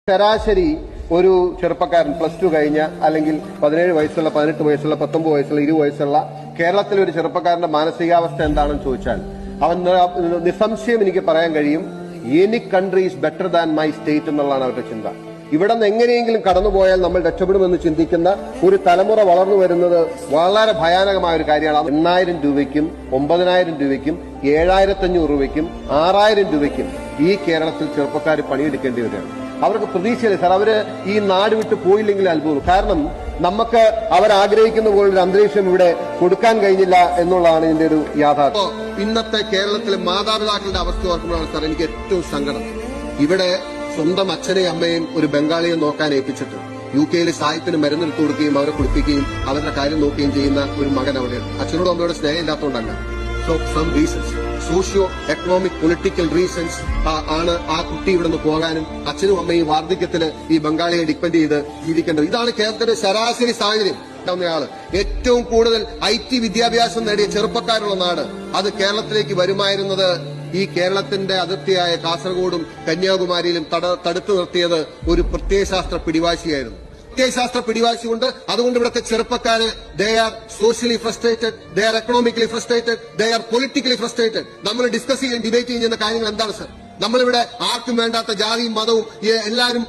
ശരാശരി ഒരു ചെറുപ്പക്കാരൻ +2 കഴിഞ്ഞ അല്ലെങ്കിൽ 17 വയസ്സുള്ള 18 വയസ്സുള്ള 19 വയസ്സുള്ള 20 വയസ്സുള്ള കേരളത്തിലെ ഒരു ചെറുപ്പക്കാരന്റെ മാനസികാവസ്ഥ എന്താണെന്ന് ചോദിച്ചാൽ അവൻ നിസ്സംശയം എനിക്ക് പറയാൻ കഴിയും, any country is better than my state എന്നുള്ളതാണ് അവരുടെ ചിന്ത. ഇവിടെ നിന്ന് എങ്ങനെയെങ്കിലും കടന്നുപോയാൽ നമ്മൾ രക്ഷപ്പെടുമെന്ന് ചിന്തിക്കുന്ന ഒരു തലമുറ വളർന്നു വരുന്നത് വളരെ ഭയാനകമായ ഒരു കാര്യമാണ്. 8,000 രൂപയ്ക്കും 9,000 രൂപയ്ക്കും 7,500 രൂപയ്ക്കും 6,000 രൂപയ്ക്കും ഈ കേരളത്തിൽ ചെറുപ്പക്കാർ പണിയെടുക്കേണ്ടി വരികയാണ്. അവർക്ക് പ്രതീക്ഷയില്ല സാർ, അവര് ഈ നാട് വിട്ട് പോയില്ലെങ്കിൽ അത്ഭുതം. കാരണം നമുക്ക് അവരാഗ്രഹിക്കുന്ന പോലൊരു അന്തരീക്ഷം ഇവിടെ കൊടുക്കാൻ കഴിഞ്ഞില്ല എന്നുള്ളതാണ് ഇതിന്റെ ഒരു യാഥാർത്ഥ്യം. ഇന്നത്തെ കേരളത്തിലെ മാതാപിതാക്കളുടെ അവസ്ഥ ഓർക്കുമ്പോഴാണ് സാർ എനിക്ക് ഏറ്റവും സങ്കടം. ഇവിടെ സ്വന്തം അച്ഛനെയും അമ്മയും ഒരു ബംഗാളിയെ നോക്കാൻ ഏൽപ്പിച്ചിട്ട് UK സാഹിത്യത്തിന് മരുന്നെടുത്ത് കൊടുക്കുകയും അവരെ കുളിപ്പിക്കുകയും അവരുടെ കാര്യം നോക്കുകയും ചെയ്യുന്ന ഒരു മകൻ അവിടെയാണ്. അച്ഛനോടും അമ്മയോട് സ്നേഹം ഇല്ലാത്തതുകൊണ്ടല്ല, some reasons, socio economic political reasons ആണ് ആ കുട്ടി ഇവിടെ നിന്ന് പോകാനും അച്ഛനും അമ്മയും വാർദ്ധക്യത്തിന് ഈ ബംഗാളിയെ ഡിപ്പെൻഡ് ചെയ്ത് ജീവിക്കേണ്ടത്. ഇതാണ് കേരളത്തിന്റെ ശരാശരി സാഹചര്യം. ഏറ്റവും കൂടുതൽ IT വിദ്യാഭ്യാസം നേടിയ ചെറുപ്പക്കാരുള്ള നാട്, അത് കേരളത്തിലേക്ക് വരുമായിരുന്നത് ഈ കേരളത്തിന്റെ അതിർത്തിയായ കാസർഗോഡും കന്യാകുമാരിയിലും തടുത്തു നിർത്തിയത് ഒരു പ്രത്യയശാസ്ത്ര പിടിവാശിയായിരുന്നു. പ്രത്യയശാസ്ത്ര പിടിവാശി കൊണ്ട് അതുകൊണ്ട് ഇവിടുത്തെ ചെറുപ്പക്കാര് they are socially frustrated, they are economically frustrated, they are politically frustrated. നമ്മൾ ഡിസ്കസ് ചെയ്യുകയും ഡിബേറ്റ് ചെയ്യുന്ന കാര്യങ്ങൾ എന്താണ് സർ? നമ്മളിവിടെ ആർക്കും വേണ്ടാത്ത ജാതിയും മതവും എല്ലാവരും